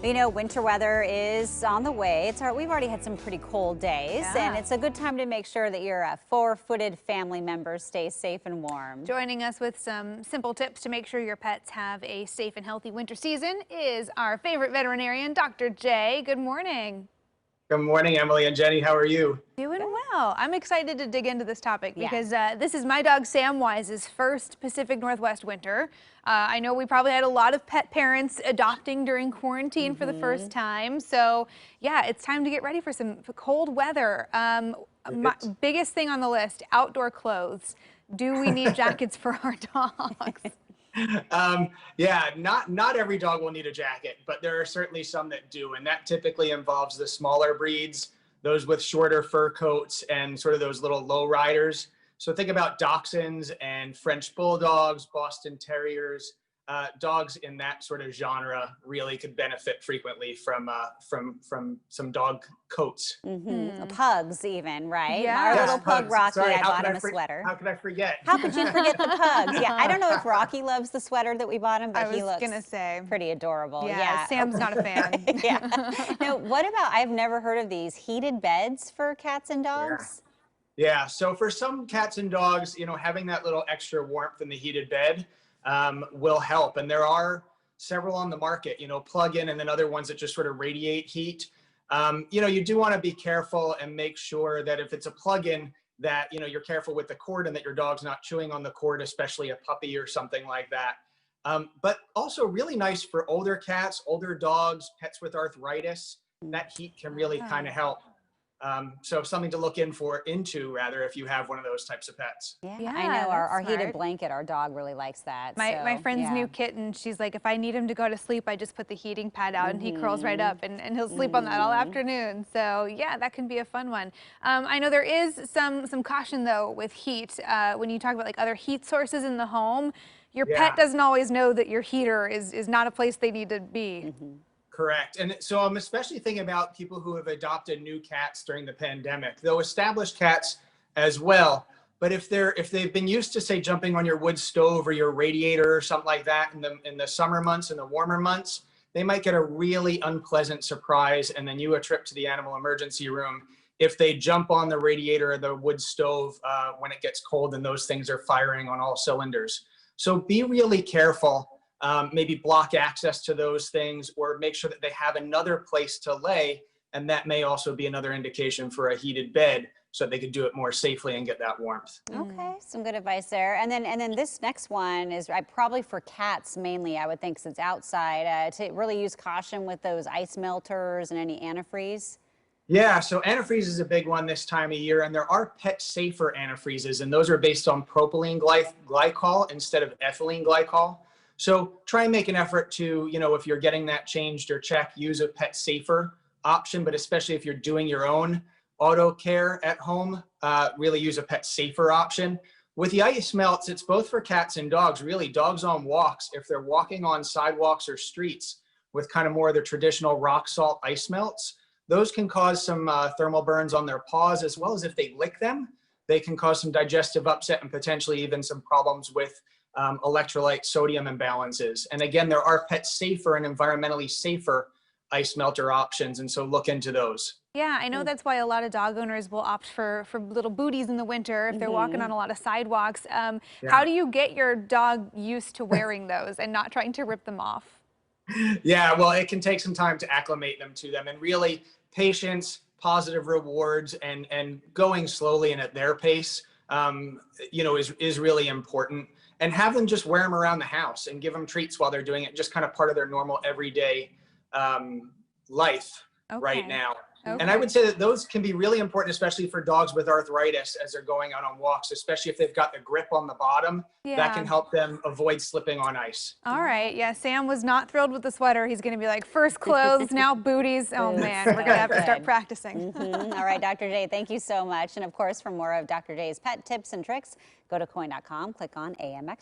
You know, winter weather is on the way. We've already had some pretty cold days, and it's a good time to make sure that your four-footed family members stay safe and warm. Joining us with some simple tips to make sure your pets have a safe and healthy winter season is our favorite veterinarian, Dr. J. Good morning. Good morning, Emily and Jenny. How are you? Doing well. I'm excited to dig into this topic because this is my dog Samwise's first Pacific Northwest winter. I know we probably had a lot of pet parents adopting during quarantine for the first time. So yeah, it's time to get ready for some cold weather. My biggest thing on the list, outdoor clothes. Do we need jackets for our dogs? Yeah, not every dog will need a jacket, but there are certainly some that do, and that typically involves the smaller breeds, those with shorter fur coats and sort of those little low riders. So think about Dachshunds and French Bulldogs, Boston Terriers. Dogs in that sort of genre really could benefit frequently from some dog coats. Pugs even, right? Yeah. Our Yes, little pug pugs. Rocky, Sorry, I bought him a sweater. How could I forget? How could you forget the pugs? Yeah, I don't know if Rocky loves the sweater that we bought him, but he looks pretty adorable. Yeah, Sam's not a fan. Yeah. Now, what about, I've never heard of these heated beds for cats and dogs? Yeah, so for some cats and dogs, you know, having that little extra warmth in the heated bed will help. And there are several on the market, you know, plug-in and then other ones that just sort of radiate heat. You know, you do want to be careful and make sure that if it's a plug-in that, you know, you're careful with the cord and that your dog's not chewing on the cord, especially a puppy or something like that. But also really nice for older cats, older dogs, pets with arthritis. That heat can really kind of help. So something to look into rather if you have one of those types of pets. Yeah, I know our heated blanket, our dog really likes that. My friend's new kitten, she's like, if I need him to go to sleep, I just put the heating pad out and he curls right up and he'll sleep on that all afternoon. So yeah, that can be a fun one. I know there is some caution though with heat. When you talk about like other heat sources in the home, your pet doesn't always know that your heater is not a place they need to be. Correct. And so I'm especially thinking about people who have adopted new cats during the pandemic, though established cats as well. But if they've been used to, say, jumping on your wood stove or your radiator or something like that in the summer months and the warmer months, they might get a really unpleasant surprise and then you a trip to the animal emergency room if they jump on the radiator or the wood stove when it gets cold and those things are firing on all cylinders. So be really careful. Maybe block access to those things or make sure that they have another place to lay. And that may also be another indication for a heated bed so that they could do it more safely and get that warmth. Okay, some good advice there. And then this next one is probably for cats mainly, I would think, since it's outside, to really use caution with those ice melters and any antifreeze. Yeah, so antifreeze is a big one this time of year, and there are pet safer antifreezes, and those are based on propylene glycol instead of ethylene glycol. So try and make an effort to, you know, if you're getting that changed or checked, use a pet safer option, but especially if you're doing your own auto care at home, really use a pet safer option. With the ice melts, it's both for cats and dogs, really. Dogs on walks, if they're walking on sidewalks or streets with kind of more of the traditional rock salt ice melts, those can cause some thermal burns on their paws, as well as if they lick them, they can cause some digestive upset and potentially even some problems with electrolyte sodium imbalances. And again, there are pet safer and environmentally safer ice melter options, and so look into those. Yeah, I know that's why a lot of dog owners will opt for little booties in the winter if they're walking on a lot of sidewalks. How do you get your dog used to wearing those and not trying to rip them off? Yeah, well, it can take some time to acclimate them to them, and really patience, positive rewards, and going slowly and at their pace, you know, is really important. And have them just wear them around the house and give them treats while they're doing it, just kind of part of their normal everyday life right now. And I would say that those can be really important, especially for dogs with arthritis as they're going out on walks, especially if they've got the grip on the bottom. That can help them avoid slipping on ice. All right. Yeah, Sam was not thrilled with the sweater. He's going to be like, first clothes, now booties. Oh, man, we're going to have to start practicing. All right, Dr. J, thank you so much. And, of course, for more of Dr. J's pet tips and tricks, go to KOIN.com, click on AM Extra.